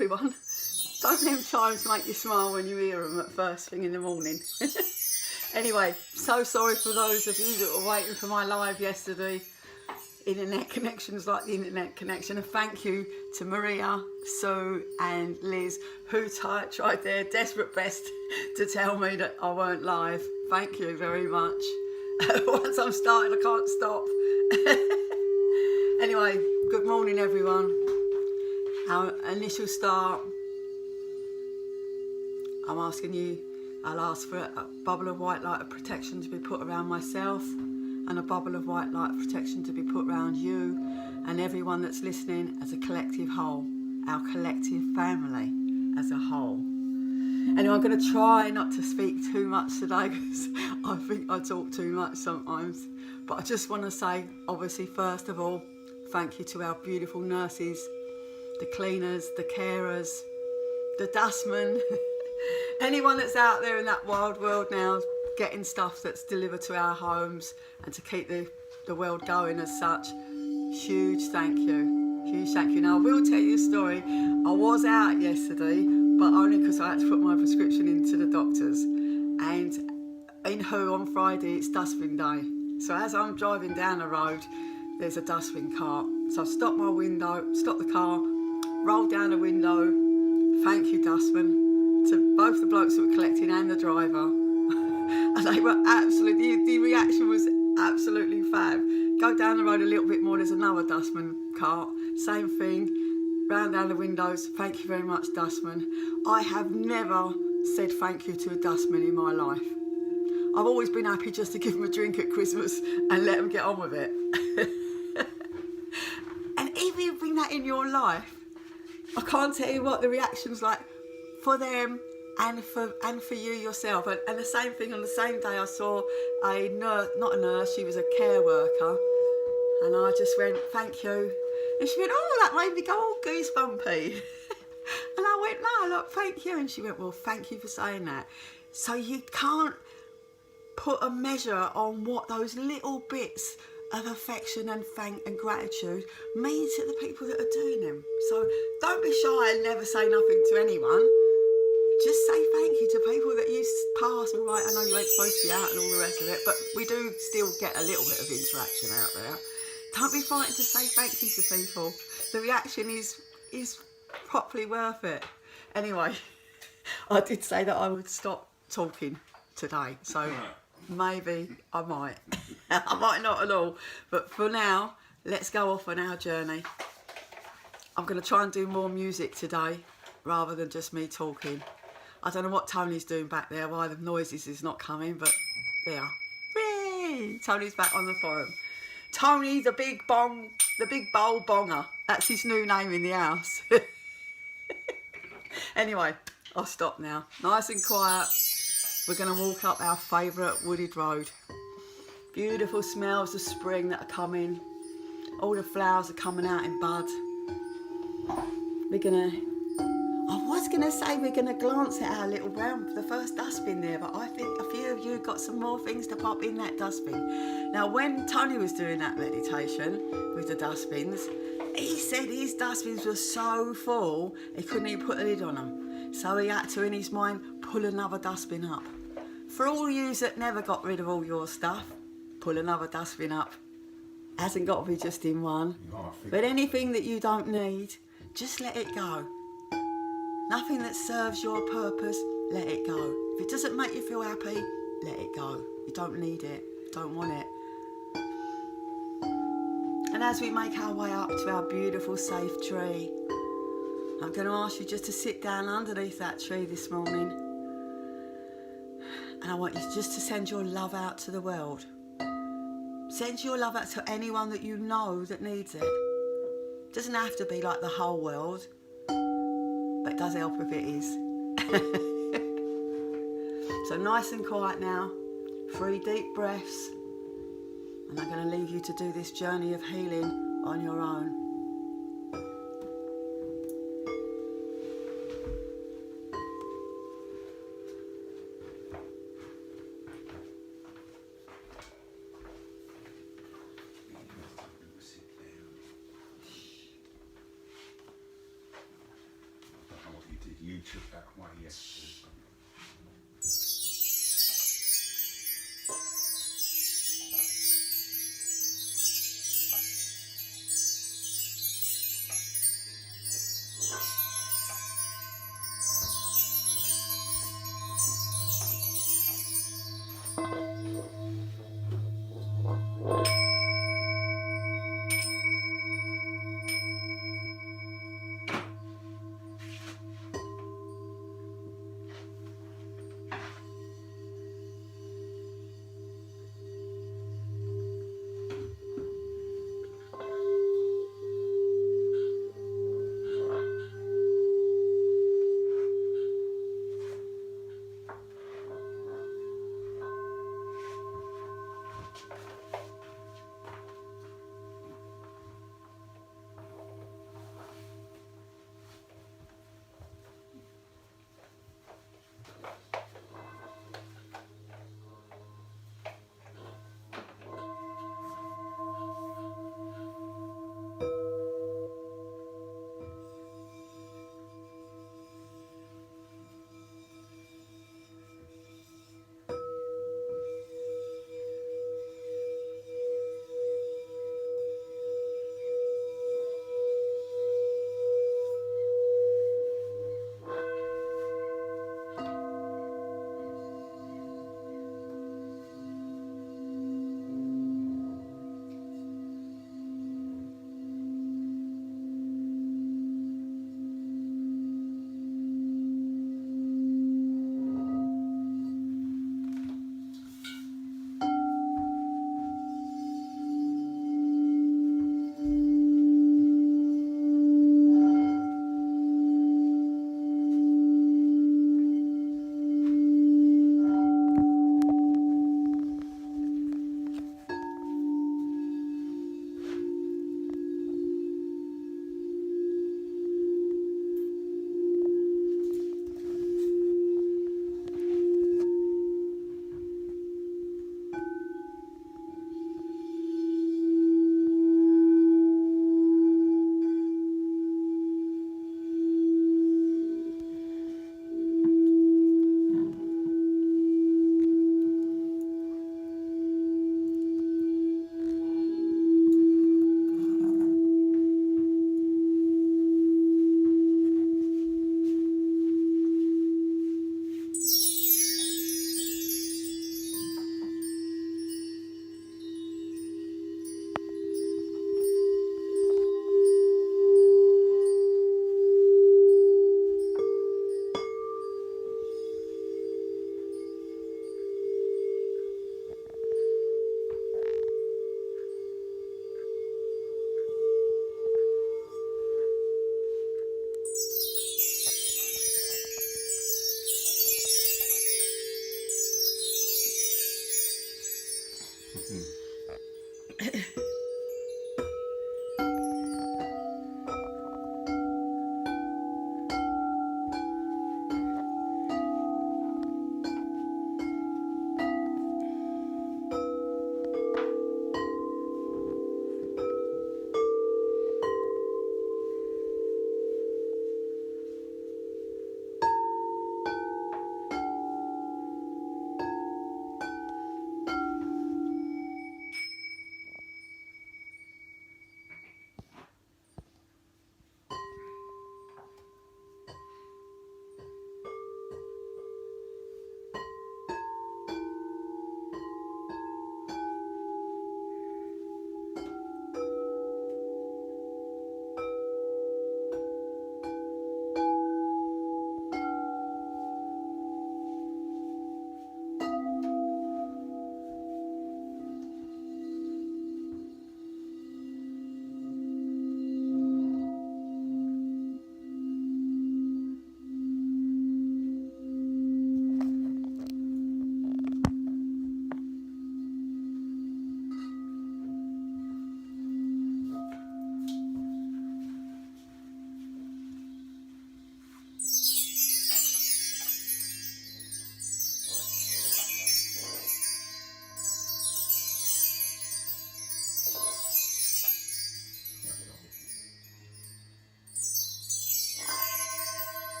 everyone. Don't them chimes make you smile when you hear them at first thing in the morning? Anyway, so sorry for those of you that were waiting for my live yesterday. Internet connections like the internet connection, and thank you to Maria, Sue and Liz who tried their desperate best to tell me that I weren't live. Thank you very much. Once I'm started I can't stop. Anyway, good morning everyone. Our initial start, I'll ask for a bubble of white light of protection to be put around myself, and a bubble of white light of protection to be put around you and everyone that's listening as a collective whole, our collective family as a whole. Anyway, I'm going to try not to speak too much today because I think I talk too much sometimes. But I just want to say, obviously, first of all, thank you to our beautiful nurses, the cleaners, the carers, the dustmen, anyone that's out there in that wild world now getting stuff that's delivered to our homes and to keep the world going as such. Huge thank you. Huge thank you. Now, I will tell you a story. I was out yesterday, but only because I had to put my prescription into the doctors. And in Who on Friday, it's dustbin day. So as I'm driving down the road, there's a dustbin cart. So I stopped the car, rolled down the window. Thank you, dustman, to both the blokes that were collecting and the driver. And they were absolutely, the reaction was absolutely fab. Go down the road a little bit more, there's another dustman cart, same thing, round down the windows, thank you very much, dustman. I have never said thank you to a dustman in my life. I've always been happy just to give them a drink at Christmas and let them get on with it. And even if you bring that in your life, I can't tell you what the reaction's like for them and for you yourself. And the same thing, on the same day I saw a nurse, not a nurse, she was a care worker, and I just went, thank you. And she went, oh, that made me go all goosebumpy. And I went, no, look, thank you. And she went, well, thank you for saying that. So you can't put a measure on what those little bits of affection and thank and gratitude mean to the people that are doing them. So don't be shy and never say nothing to anyone. Just say thank you to people that you pass. All right, I know you ain't supposed to be out and all the rest of it, but we do still get a little bit of interaction out there. Don't be frightened to say thank you to people. The reaction is properly worth it. Anyway, I did say that I would stop talking today, so maybe I might. I might not at all, but for now, let's go off on our journey. I'm going to try and do more music today rather than just me talking. I don't know what Tony's doing back there, why the noises is not coming, but there. Whee! Tony's back on the forum. Tony, the big bowl bonger. That's his new name in the house. Anyway, I'll stop now. Nice and quiet. We're going to walk up our favourite wooded road. Beautiful smells of spring that are coming. All the flowers are coming out in bud. I was going to say we're going to glance at our little the first dustbin there, but I think a few of you got some more things to pop in that dustbin. Now, when Tony was doing that meditation with the dustbins, he said his dustbins were so full he couldn't even put a lid on them. So he had to, in his mind, pull another dustbin up. For all you that never got rid of all your stuff, pull another dustbin up. Hasn't got to be just in one. But anything that you don't need, just let it go. Nothing that serves your purpose, let it go. If it doesn't make you feel happy, let it go. You don't need it, don't want it. And as we make our way up to our beautiful safe tree, I'm going to ask you just to sit down underneath that tree this morning. And I want you just to send your love out to the world. Send your love out to anyone that you know that needs it. It doesn't have to be like the whole world, but it does help if it is. So nice and quiet now, 3 deep breaths, and I'm going to leave you to do this journey of healing on your own. you took that away yesterday.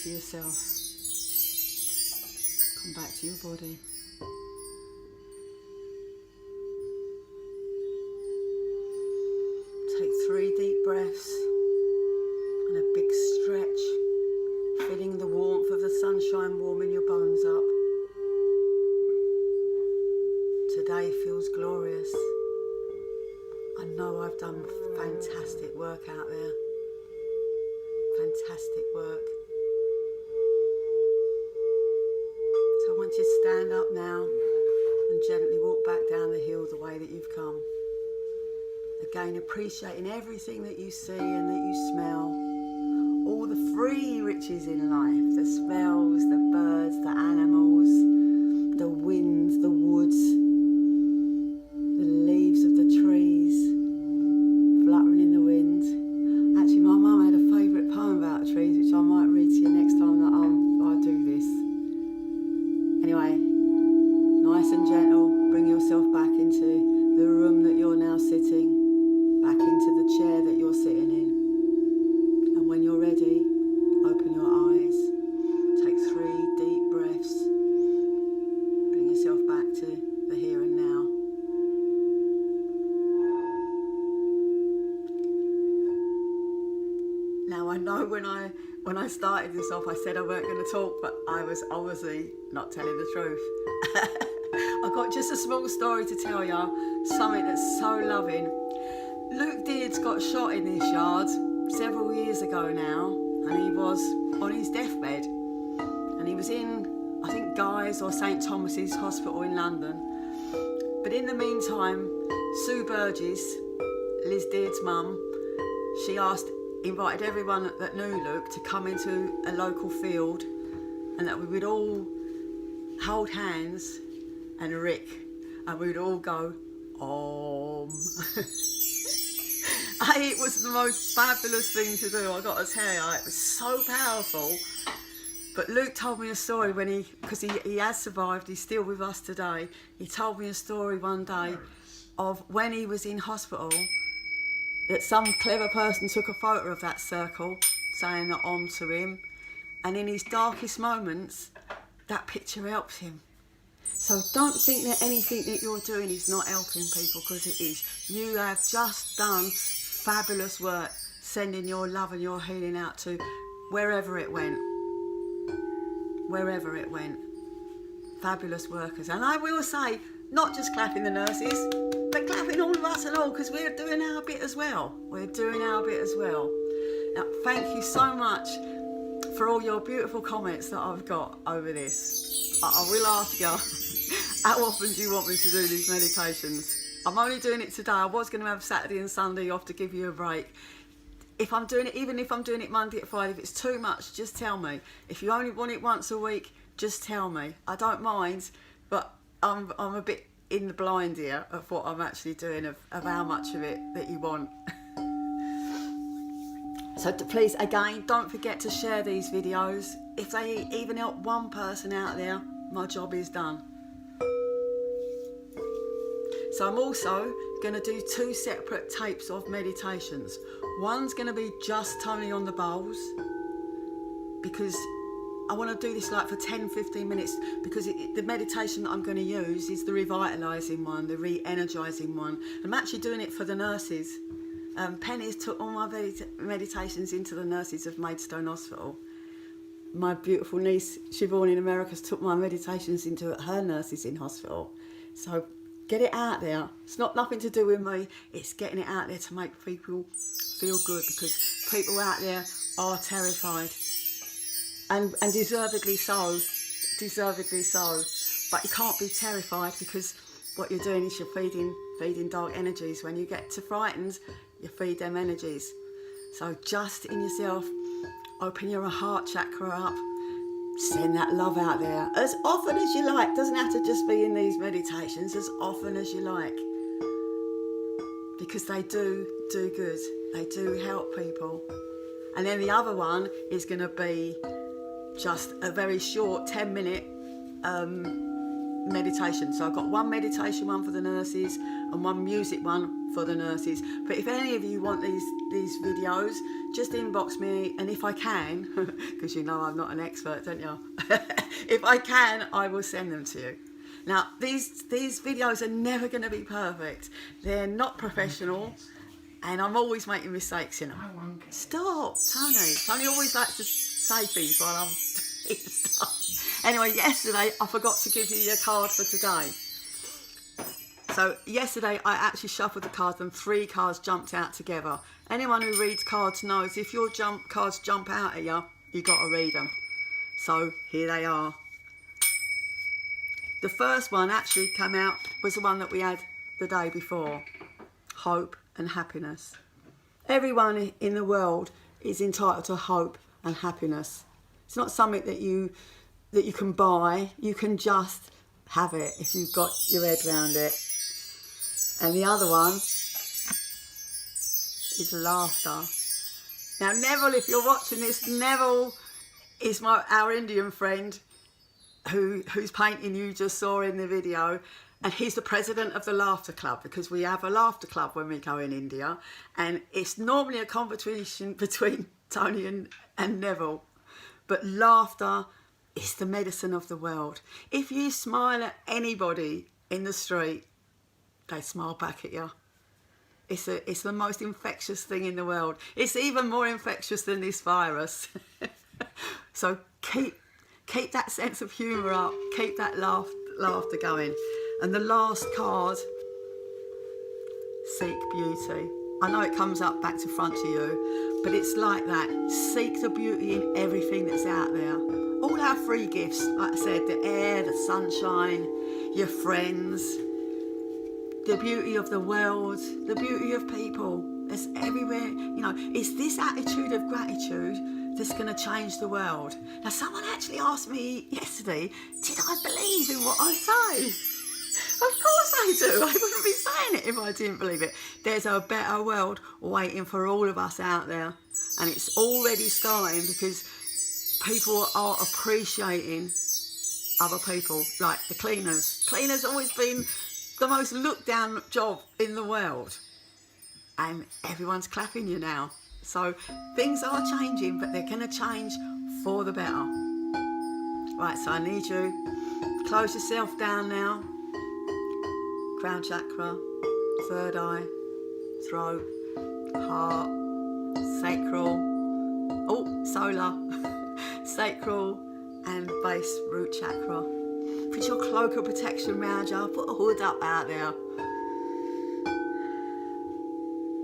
to yourself. Come back to your body. Take 3 deep breaths and a big stretch, feeling the warmth of the sunshine warming your bones up. Today feels glorious. I know I've done fantastic work out there. Fantastic work. So I want you to stand up now and gently walk back down the hill the way that you've come. Again, appreciating everything that you see and that you smell. All the free riches in life. The smells, the birds, the animals, the wind, the woods, the leaves of the trees fluttering in the wind. Actually, my mum had a favourite poem about trees, which I might read to you next time that I do this. Anyway, nice and gentle, bring yourself back into the room that you're now sitting, back into the chair that you're sitting in. And when you're ready, open your eyes, take 3 deep breaths, bring yourself back to the here and now. Now I know when I started this off, I said I weren't going to talk, but I was obviously not telling the truth. I've got just a small story to tell you, something that's so loving. Luke Deards got shot in this yard several years ago now, and he was on his deathbed, and he was in, I think, Guy's or St Thomas's Hospital in London. But in the meantime, Sue Burgess, Liz Deards' mum, she invited everyone that knew Luke to come into a local field, and that we would all hold hands and Rick, and we would all go, Om. It was the most fabulous thing to do, I got to tell you. It was so powerful. But Luke told me a story because he has survived, he's still with us today. He told me a story one day of when he was in hospital, that some clever person took a photo of that circle, saying that on to him, and in his darkest moments, that picture helps him. So don't think that anything that you're doing is not helping people, because it is. You have just done fabulous work, sending your love and your healing out to wherever it went. Wherever it went. Fabulous workers. And I will say, not just clapping the nurses, but clapping all of us and all, because we're doing our bit as well. We're doing our bit as well. Now, thank you so much for all your beautiful comments that I've got over this. I will ask you, how often do you want me to do these meditations? I'm only doing it today. I was going to have Saturday and Sunday off to give you a break. If I'm doing it, even if I'm doing it Monday at 5, if it's too much, just tell me. If you only want it once a week, just tell me. I don't mind, but I'm a bit in the blind here of what I'm actually doing, of how much of it that you want. So please, again, don't forget to share these videos. If they even help one person out there, my job is done. So I'm also going to do 2 separate tapes of meditations. One's going to be just Tony on the bowls, because I want to do this like for 10-15 minutes, because the meditation that I'm going to use is the revitalising one, the re-energising one. I'm actually doing it for the nurses. Penny's took all my meditations into the nurses of Maidstone Hospital. My beautiful niece, Siobhan in America, took my meditations into her nurses in hospital. So get it out there. It's nothing to do with me. It's getting it out there to make people feel good, because people out there are terrified. And deservedly so. Deservedly so. But you can't be terrified, because what you're doing is you're feeding dark energies. When you get too frightened, you feed them energies. So just in yourself, open your heart chakra up, send that love out there as often as you like. Doesn't have to just be in these meditations, as often as you like, because they do good. They do help people. And then the other one is going to be just a very short 10-minute meditation. So I've got one meditation one for the nurses and one music one for the nurses. But if any of you want these videos, just inbox me, and if I can, because you know I'm not an expert, don't you? If I can, I will send them to you. Now, these videos are never going to be perfect. They're not professional, and I'm always making mistakes in them. Stop, Tony. Tony always likes to say things while I'm doing stuff. Anyway, yesterday I forgot to give you your card for today. So yesterday I actually shuffled the cards and 3 cards jumped out together. Anyone who reads cards knows if your cards jump out at you, you got to read them. So here they are. The first one actually came out, was the one that we had the day before. Hope and happiness. Everyone in the world is entitled to hope and happiness. It's not something that you can buy. You can just have it if you've got your head around it. And the other one is laughter. Now Neville, if you're watching this, Neville is our Indian friend whose painting you just saw in the video, and he's the president of the Laughter Club, because we have a laughter club when we go in India, and it's normally a competition between Tony and Neville, but laughter is the medicine of the world. If you smile at anybody in the street, they smile back at you. It's the most infectious thing in the world. It's even more infectious than this virus. So keep that sense of humour up, keep that laughter going. And the last card, seek beauty. I know it comes up back to front to you, but it's like that. Seek the beauty in everything that's out there. All our free gifts, like I said, the air, the sunshine, your friends, the beauty of the world, the beauty of people. It's everywhere. You know, it's this attitude of gratitude that's going to change the world. Now, someone actually asked me yesterday, did I believe in what I say? Of course I do. I wouldn't be saying it if I didn't believe it. There's a better world waiting for all of us out there. And it's already starting, because people are appreciating other people, like the cleaners. Cleaners always been the most looked down job in the world. And everyone's clapping you now. So things are changing, but they're going to change for the better. Right, so I need you, close yourself down now. Crown chakra, third eye, throat, heart, sacral, solar, sacral and base root chakra. Put your cloak of protection around you, put a hood up out there.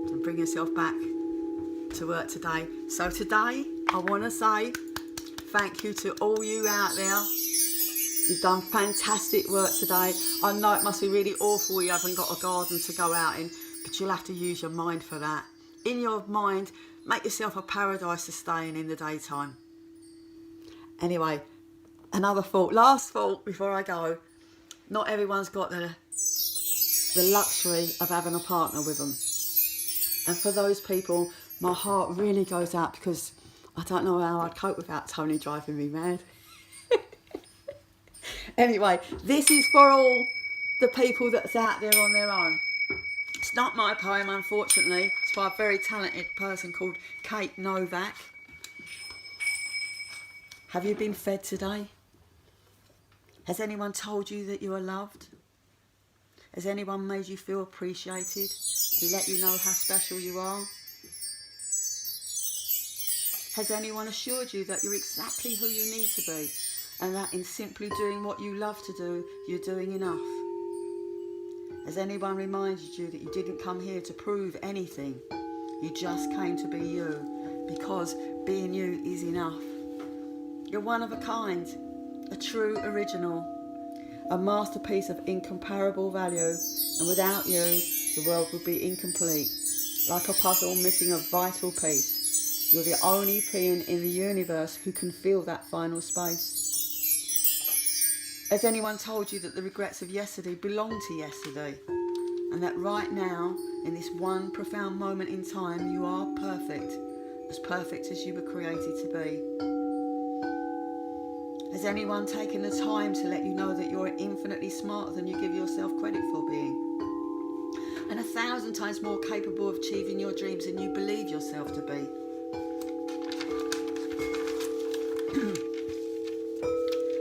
And bring yourself back to work today. So today I want to say thank you to all you out there. You've done fantastic work today. I know it must be really awful you haven't got a garden to go out in, but you'll have to use your mind for that. In your mind, make yourself a paradise to stay in the daytime. Anyway, another thought, last thought before I go. Not everyone's got the luxury of having a partner with them. And for those people, my heart really goes out, because I don't know how I'd cope without Tony driving me mad. Anyway, this is for all the people that's out there on their own. It's not my poem, unfortunately. It's by a very talented person called Kate Novak. Have you been fed today? Has anyone told you that you are loved? Has anyone made you feel appreciated and let you know how special you are? Has anyone assured you that you're exactly who you need to be, and that in simply doing what you love to do, you're doing enough? Has anyone reminded you that you didn't come here to prove anything? You just came to be you, because being you is enough. You're one of a kind, a true original, a masterpiece of incomparable value, and without you, the world would be incomplete, like a puzzle missing a vital piece. You're the only being in the universe who can fill that final space. Has anyone told you that the regrets of yesterday belong to yesterday, and that right now, in this one profound moment in time, you are perfect as you were created to be? Has anyone taken the time to let you know that you're infinitely smarter than you give yourself credit for being? And 1,000 times more capable of achieving your dreams than you believe yourself to be?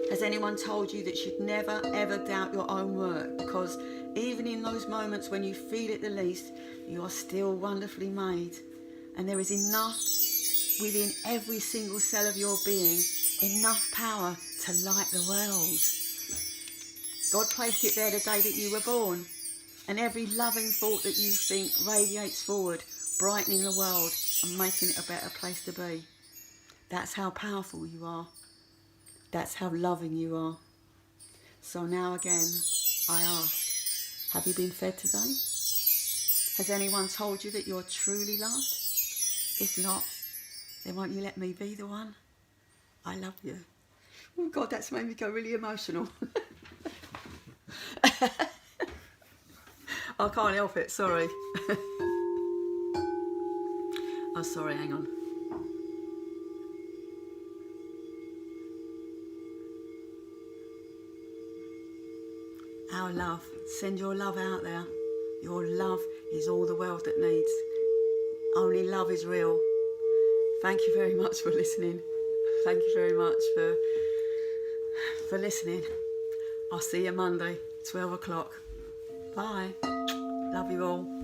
Has anyone told you that you should never ever doubt your own work, because even in those moments when you feel it the least, you are still wonderfully made, and there is enough within every single cell of your being, enough power to light the world. God placed it there the day that you were born, and every loving thought that you think radiates forward, brightening the world and making it a better place to be. That's how powerful you are. That's how loving you are. So now again, I ask, have you been fed today? Has anyone told you that you're truly loved? If not, then won't you let me be the one? I love you. Oh God, that's made me go really emotional. I can't help it, sorry. Oh, sorry, hang on. Our love, send your love out there. Your love is all the world that needs. Only love is real. Thank you very much for listening. Thank you very much for listening. I'll see you Monday, 12 o'clock. Bye. Love you all.